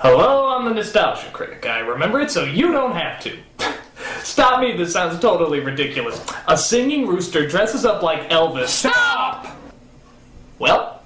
Hello, I'm the Nostalgia Critic. I remember it so you don't have to. Stop me, this sounds totally ridiculous. A singing rooster dresses up like Elvis. Stop! Well,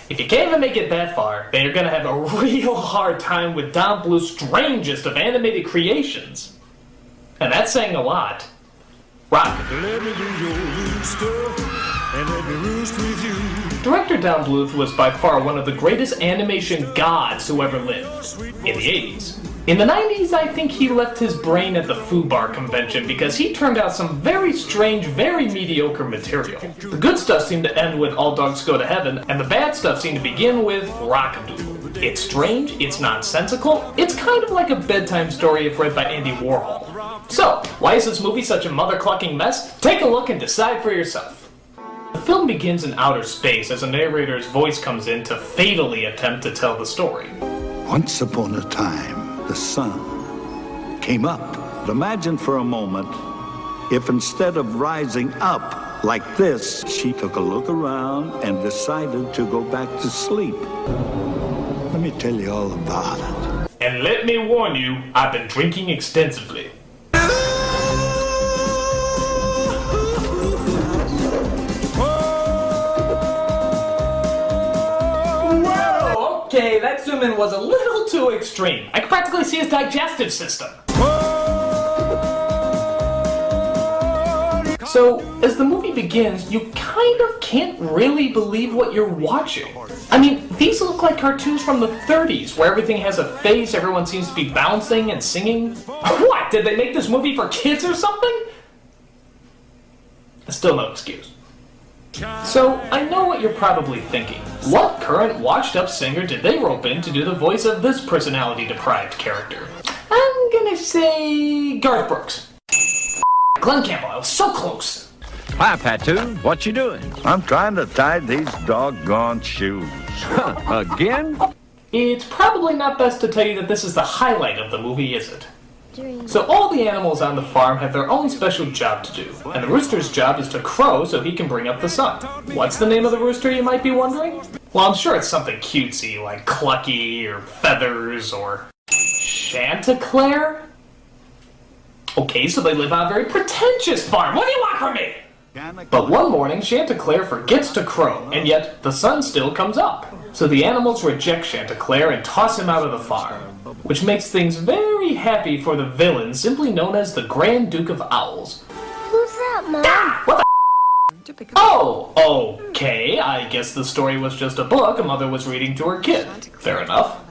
if you can't even make it that far, then you're gonna have a real hard time with Don Bluth's strangest of animated creations. And that's saying a lot. Rock-A-Doodle. Let me be your rooster, and let me roost with you. Director Don Bluth was by far one of the greatest animation gods who ever lived. In the 80s. In the 90s, I think he left his brain at the FUBAR convention because he turned out some very strange, very mediocre material. The good stuff seemed to end with All Dogs Go to Heaven, and the bad stuff seemed to begin with Rock-A-Doodle. It's strange, it's nonsensical, it's kind of like a bedtime story if read by Andy Warhol. So, why is this movie such a mother-clucking mess? Take a look and decide for yourself. The film begins in outer space as a narrator's voice comes in to fatally attempt to tell the story. Once upon a time, the sun came up. But imagine for a moment if instead of rising up like this, she took a look around and decided to go back to sleep. Let me tell you all about it. And let me warn you, I've been drinking extensively. Okay, that zoom in was a little too extreme. I could practically see his digestive system. So, as the movie begins, you kind of can't really believe what you're watching. I mean, these look like cartoons from the 30s, where everything has a face, everyone seems to be bouncing and singing. What, did they make this movie for kids or something? Still no excuse. So, I know what you're probably thinking. What current washed-up singer did they rope in to do the voice of this personality-deprived character? I'm gonna say Garth Brooks. Glenn Campbell, I was so close. Hi, Patu. What you doing? I'm trying to tie these doggone shoes. Again? It's probably not best to tell you that this is the highlight of the movie, is it? So all the animals on the farm have their own special job to do, and the rooster's job is to crow so he can bring up the sun. What's the name of the rooster, you might be wondering? Well, I'm sure it's something cutesy, like Clucky, or Feathers, or Chanticleer? Okay, so they live on a very pretentious farm. What do you want from me? But one morning, Chanticleer forgets to crow, and yet the sun still comes up. So the animals reject Chanticleer and toss him out of the farm, which makes things very happy for the villain simply known as the Grand Duke of Owls. Who's that, Mom? Ah, what the Oh, okay, I guess the story was just a book a mother was reading to her kid. Fair enough.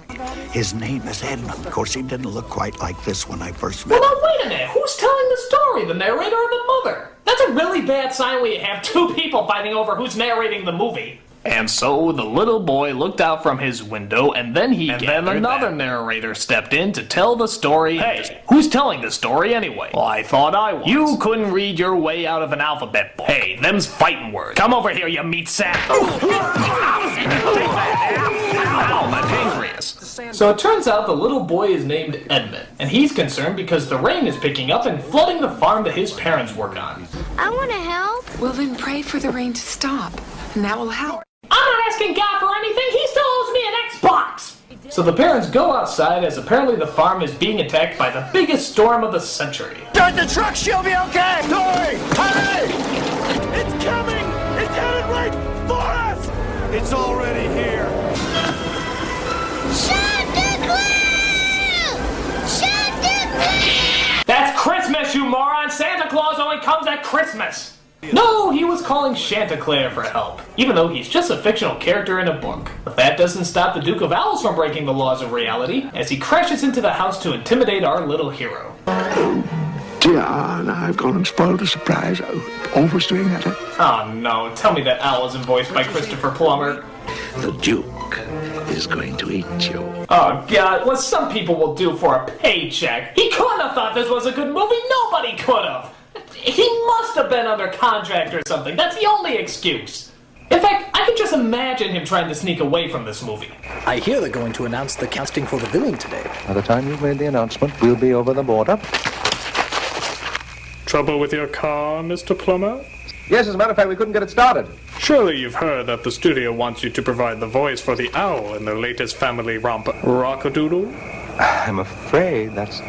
His name is Edmund. Of course, he didn't look quite like this when I first met him. Well, now wait a minute, who's telling the story, the narrator or the mother? That's a really bad sign when you have two people fighting over who's narrating the movie. And so the little boy looked out from his window, and then another narrator stepped in to tell the story. Hey, who's telling the story anyway? Well, I thought I was. You couldn't read your way out of an alphabet book. Hey, them's fighting words. Come over here, you meat sack. Ow, my pancreas. So it turns out the little boy is named Edmund, and he's concerned because the rain is picking up and flooding the farm that his parents work on. I want to help. Well, then pray for the rain to stop, and that will help. I'm not asking God for anything, he still owes me an Xbox! So the parents go outside as apparently the farm is being attacked by the biggest storm of the century. Start the truck, she'll be okay! Hurry! Hurry! It's coming! It's headed right for us! It's already here! Chanticleer! Chanticleer! That's Christmas, you moron! Santa Claus only comes at Christmas! No, he was calling Chanticleer for help, even though he's just a fictional character in a book. But that doesn't stop the Duke of Owls from breaking the laws of reality, as he crashes into the house to intimidate our little hero. Dear, now I've gone and spoiled the surprise. Always doing that, eh? Oh no, tell me that owl isn't voiced by Christopher Plummer. The Duke is going to eat you. Oh god, what some people will do for a paycheck. He couldn't have thought this was a good movie, nobody could have. He must have been under contract or something. That's the only excuse. In fact, I can just imagine him trying to sneak away from this movie. I hear they're going to announce the casting for the villain today. By the time you've made the announcement, we'll be over the border. Trouble with your car, Mr. Plummer? Yes, as a matter of fact, we couldn't get it started. Surely you've heard that the studio wants you to provide the voice for the owl in their latest family romp, Rock-A-Doodle? I'm afraid that's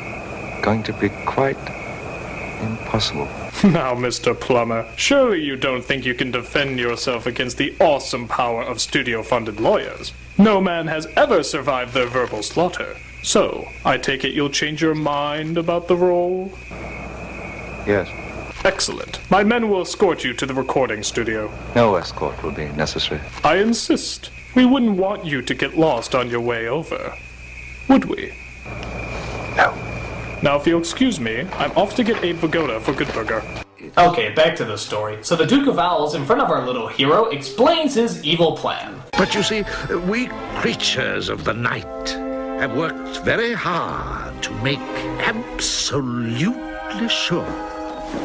going to be quite impossible. Now, Mr. Plummer, surely you don't think you can defend yourself against the awesome power of studio-funded lawyers. No man has ever survived their verbal slaughter. So, I take it you'll change your mind about the role? Yes. Excellent. My men will escort you to the recording studio. No escort will be necessary. I insist. We wouldn't want you to get lost on your way over. Would we? No. Now, if you'll excuse me, I'm off to get Abe Vigoda for Good Burger. Okay, back to the story. So the Duke of Owls, in front of our little hero, explains his evil plan. But you see, we creatures of the night have worked very hard to make absolutely sure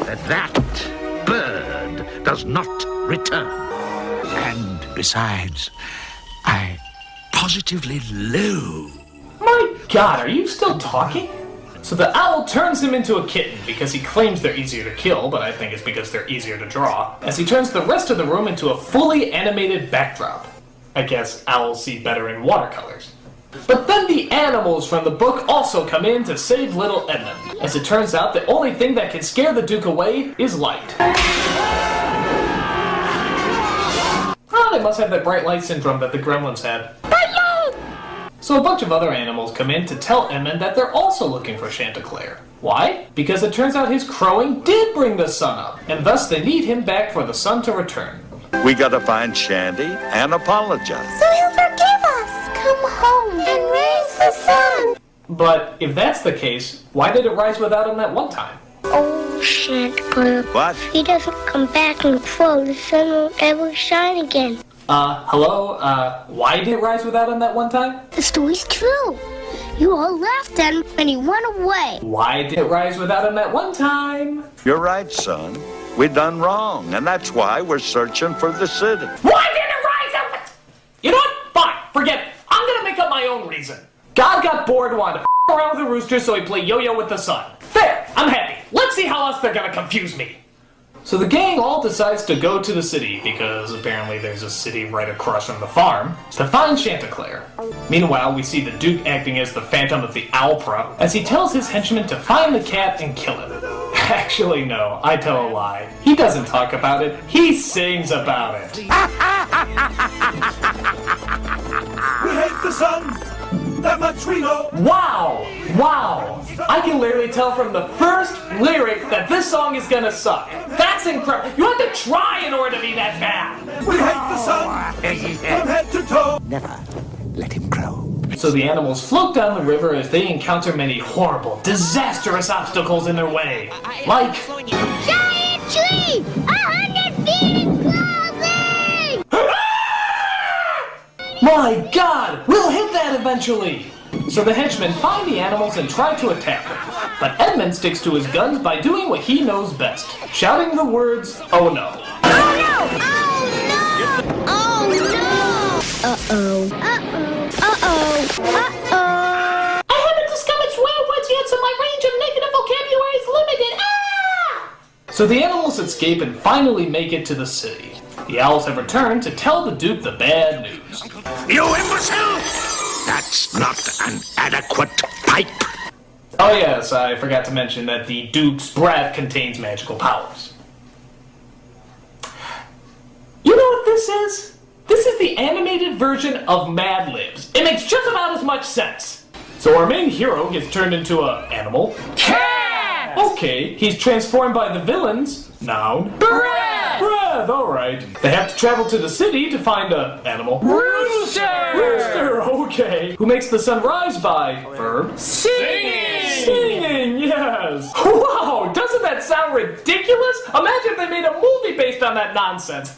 that bird does not return. And besides, I positively loathe. My God, are you still talking? So the owl turns him into a kitten because he claims they're easier to kill, but I think it's because they're easier to draw, as he turns the rest of the room into a fully animated backdrop. I guess owls see better in watercolors. But then the animals from the book also come in to save little Edmund. As it turns out, the only thing that can scare the Duke away is light. Oh, they must have that bright light syndrome that the gremlins had. So a bunch of other animals come in to tell Edmund that they're also looking for Chanticleer. Why? Because it turns out his crowing did bring the sun up, and thus they need him back for the sun to return. We gotta find Shandy and apologize. So he'll forgive us. Come home and raise the sun. But if that's the case, why did it rise without him that one time? Oh, Chanticleer. What? If he doesn't come back and crow, the sun won't ever shine again. Hello? Why did it rise without him that one time? The story's true. You all laughed at him and he went away. Why did it rise without him that one time? You're right, son. We done wrong, and that's why we're searching for the city. Why did it rise up? You know what? Fine, forget it. I'm gonna make up my own reason. God got bored and wanted to around with the rooster, so he played yo-yo with the sun. There, I'm happy. Let's see how else they're gonna confuse me. So the gang all decides to go to the city, because apparently there's a city right across from the farm, to find Chanticleer. Meanwhile, we see the Duke acting as the Phantom of the Opera, as he tells his henchmen to find the cat and kill it. Actually, no, I tell a lie. He doesn't talk about it, he sings about it. We hate the sun! That much we know! Wow! Wow! I can literally tell from the first lyric that this song is gonna suck. That's incredible! You have to try in order to be that bad! We hate the sun! From head to toe! Never let him crow. So the animals float down the river as they encounter many horrible, disastrous obstacles in their way. Like... Giant tree! 100 feet in clothing! My God! We'll hit that eventually! So the henchmen find the animals and try to attack them. But Edmund sticks to his guns by doing what he knows best, shouting the words, "Oh no." Oh no! Oh no! Oh no! Uh-oh. Uh-oh. Uh-oh. Uh-oh. I haven't discovered swear words yet, so my range of negative vocabulary is limited. Ah! So the animals escape and finally make it to the city. The owls have returned to tell the Duke the bad news. You imbecile! That's not an adequate pipe. Oh yes, I forgot to mention that the Duke's breath contains magical powers. You know what this is? This is the animated version of Mad Libs. It makes just about as much sense. So our main hero gets turned into an animal. Cat! Okay, he's transformed by the villains. Noun. Breath! Breath, alright. They have to travel to the city to find an animal. Rooster! Rooster, okay. Who makes the sun rise by, verb? Singing! Singing, yes. Wow, doesn't that sound ridiculous? Imagine if they made a movie based on that nonsense.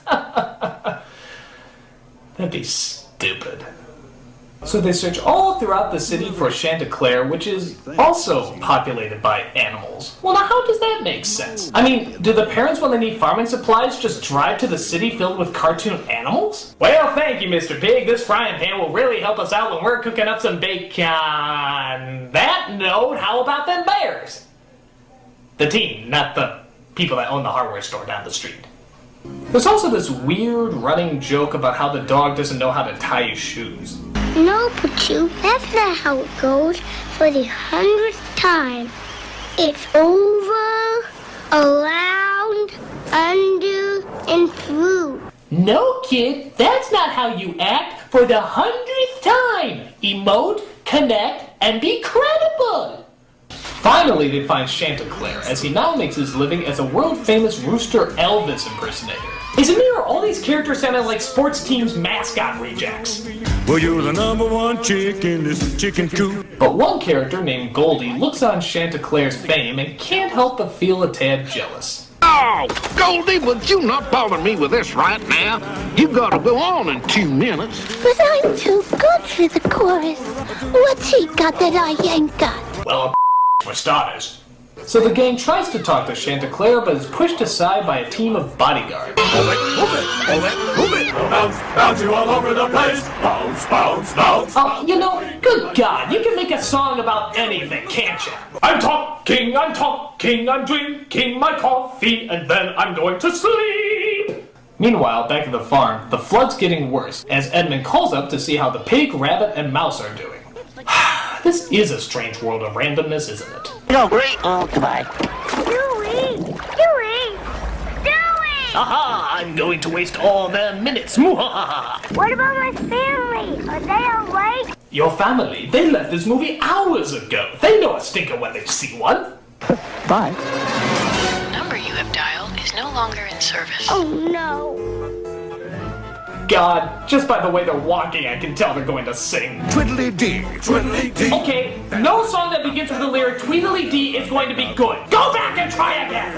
That'd be stupid. So they search all throughout the city for Chanticleer, which is also populated by animals. Well, now how does that make sense? I mean, do the parents, when they need farming supplies, just drive to the city filled with cartoon animals? Well, thank you, Mr. Pig. This frying pan will really help us out when we're cooking up some bacon. That note, how about them bears? The team, not the people that own the hardware store down the street. There's also this weird running joke about how the dog doesn't know how to tie his shoes. No, Pachoo, that's not how it goes. for the 100th time. It's over, around, under, and through. No, kid, that's not how you act for the 100th time. Emote, connect, and be credible. Finally, they find Chanticleer, as he now makes his living as a world-famous rooster Elvis impersonator. Isn't there all these characters sounding like sports teams' mascot rejects? Well, you're the #1 chick in this chicken coop. But one character named Goldie looks on Chanticleer's fame and can't help but feel a tad jealous. Oh, Goldie, would you not bother me with this right now? You gotta go on in 2 minutes. But I'm too good for the chorus. What's he got that I ain't got? Well, for starters. So the gang tries to talk to Chanticleer, but is pushed aside by a team of bodyguards. Move it, move it, move it, move it. Bounce, bounce you all over the place. Bounce, bounce, bounce. Oh, you know, good God, you can make a song about anything, can't you? I'm talking, I'm drinking my coffee, and then I'm going to sleep. Meanwhile, back at the farm, the flood's getting worse, as Edmund calls up to see how the pig, rabbit, and mouse are doing. This is a strange world of randomness, isn't it? No, great. Oh, goodbye. Dewey! Dewey! Dewey! Aha! I'm going to waste all their minutes. Muhahaha! What about my family? Are they awake? Your family? They left this movie hours ago. They know a stinker when they see one. Bye. The number you have dialed is no longer in service. Oh no! God, just by the way they're walking, I can tell they're going to sing. Twiddly-dee, twiddly-dee. Okay, no song that begins with the lyric Tweedledee is going to be good. Go back and try again!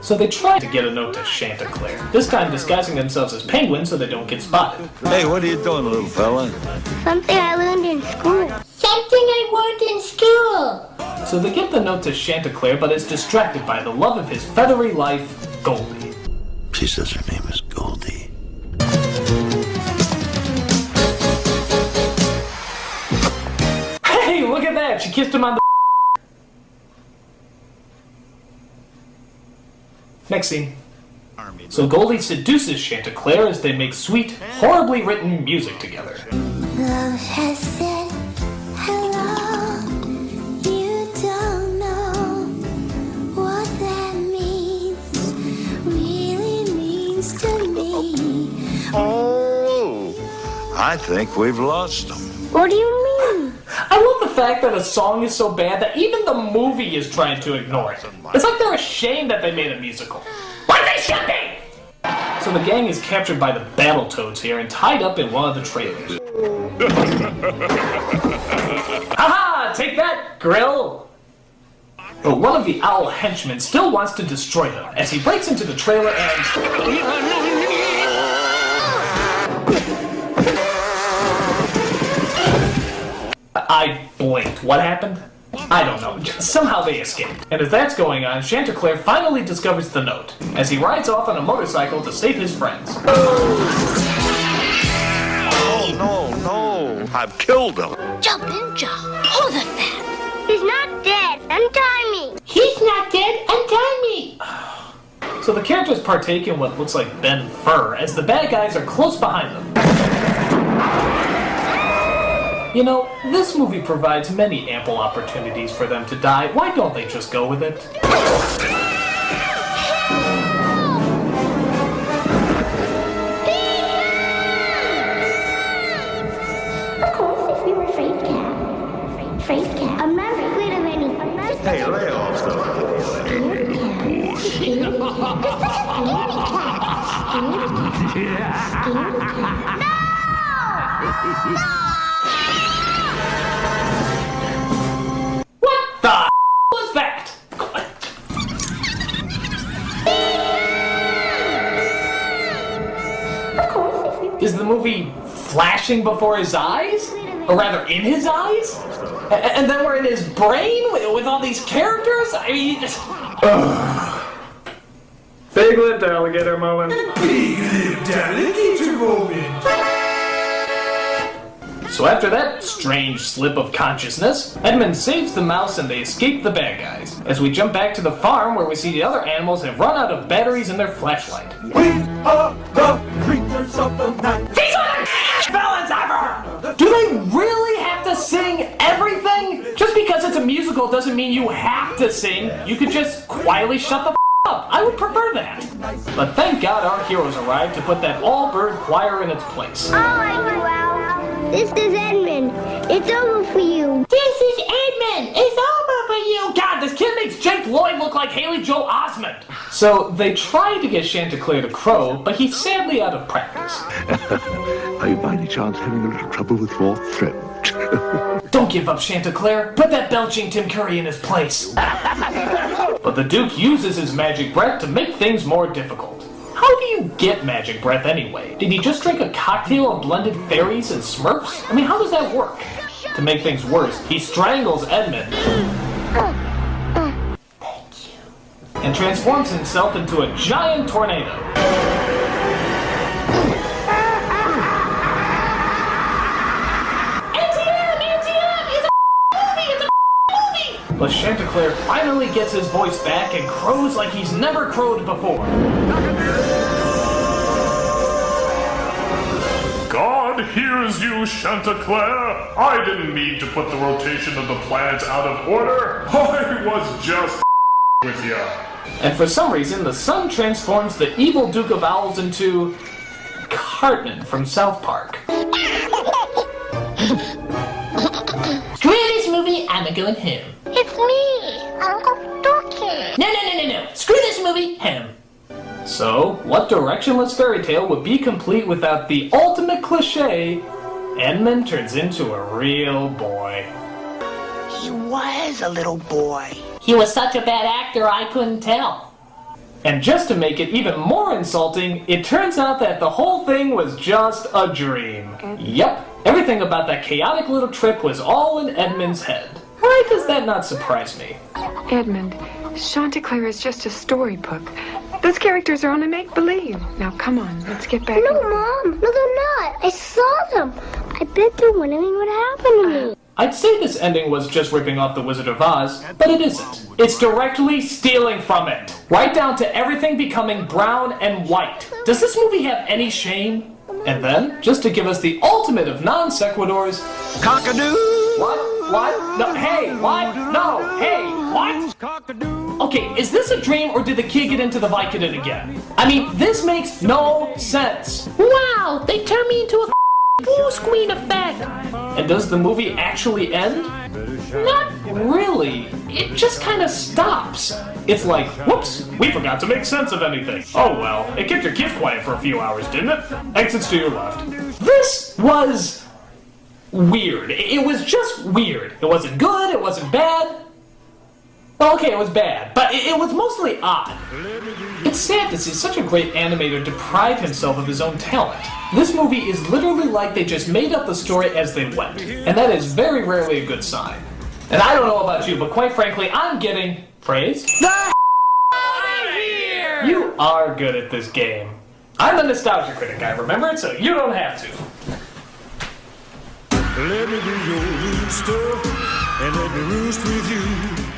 So they try to get a note to Chanticleer, this time disguising themselves as penguins so they don't get spotted. Hey, what are you doing, little fella? Something I learned in school. Something I learned in school. So they get the note to Chanticleer, but is distracted by the love of his feathery life, Goldie. She says her name is Goldie. Hey, look at that! She kissed him on the... Next scene. So Goldie seduces Chanticleer as they make sweet, horribly written music together. Love has said hello. You don't know what that means. Really means to me. Oh, I think we've lost them. What do you mean? I love the fact that a song is so bad that even the movie is trying to ignore it. It's like they're ashamed that they made a musical. Like they should be! So the gang is captured by the Battletoads here and tied up in one of the trailers. Haha! Take that, Grill! But one of the owl henchmen still wants to destroy them as he breaks into the trailer and... I blinked. What happened? I don't know. Somehow they escaped. And as that's going on, Chanticleer finally discovers the note, as he rides off on a motorcycle to save his friends. Oh, no. I've killed him. Jump Ninja! Hold it there! He's not dead. Untie me! He's not dead. Untie me! So the characters partake in what looks like Ben Fur, as the bad guys are close behind them. You know, this movie provides many ample opportunities for them to die. Why don't they just go with it? Of course, if we were afraid cat. Afraid cat. I'm not afraid of anything. Hey, lay off Scared cat. Scared cat. You're such a scaredy cat. Scared cat. No! No! What the was that? Is the movie flashing before his eyes? Or rather, in his eyes? And then we're in his brain with all these characters? I mean, just... Big-lipped alligator moment. Big-lipped alligator moment. So after that strange slip of consciousness, Edmund saves the mouse and they escape the bad guys. As we jump back to the farm where we see the other animals have run out of batteries in their flashlight. We are the creatures of the night. These are the villains ever! Do they really have to sing every musical doesn't mean you have to sing. You could just quietly shut the up. I would prefer that. But thank God our heroes arrived to put that all-bird choir in its place. All right, you out. This is Edmund. It's over for you. This is Edmund. It's over for you. God, this kid makes Jake Lloyd look like Haley Joel Osment. So they tried to get Chanticleer to crow, but he's sadly out of practice. Are you by any chance having a little trouble with your throat? Don't give up, Chanticleer. Put that belching Tim Curry in his place. But the Duke uses his magic breath to make things more difficult. How do you get magic breath anyway? Did he just drink a cocktail of blended fairies and Smurfs? I mean, how does that work? To make things worse, he strangles Edmund. Thank you. And transforms himself into a giant tornado. But Chanticleer finally gets his voice back and crows like he's never crowed before. God hears you, Chanticleer. I didn't mean to put the rotation of the planets out of order. I was just with you. And for some reason, the sun transforms the evil Duke of Owls into Cartman from South Park. Screw this movie, I'm going home. It's me, Uncle Dookie. No. Screw this movie, home. So, what directionless fairy tale would be complete without the ultimate cliche, Edmund turns into a real boy? He was a little boy. He was such a bad actor, I couldn't tell. And just to make it even more insulting, it turns out that the whole thing was just a dream. Yep, everything about that chaotic little trip was all in Edmund's head. Why does that not surprise me? Edmund, Chanticleer is just a storybook. Those characters are only make-believe. Now, come on, let's get back. No, Mom. No, they're not. I saw them. I bet they're wondering what happened to me. I'd say this ending was just ripping off The Wizard of Oz, but it isn't. It's directly stealing from it. Right down to everything becoming brown and white. Does this movie have any shame? And then, just to give us the ultimate of non-sequiturs... Cock-a-doodle! What? No, hey, what? No, hey, what? Okay, is this a dream or did the kid get into the Vicodin again? I mean, this makes no sense. Wow, they turned me into a full screen effect. And does the movie actually end? Not really. It just kind of stops. It's like, whoops, we forgot to make sense of anything. Oh well, it kept your kids quiet for a few hours, didn't it? Exits to your left. This was... weird. It was just weird. It wasn't good, it wasn't bad. Well, okay, it was bad, but it was mostly odd. It's sad to see such a great animator deprive himself of his own talent. This movie is literally like they just made up the story as they went, and that is very rarely a good sign. And I don't know about you, but quite frankly, I'm getting... phrase? The out of here! You are good at this game. I'm the nostalgia critic, I remember it, so you don't have to. Let me be your rooster, and let me roost with you.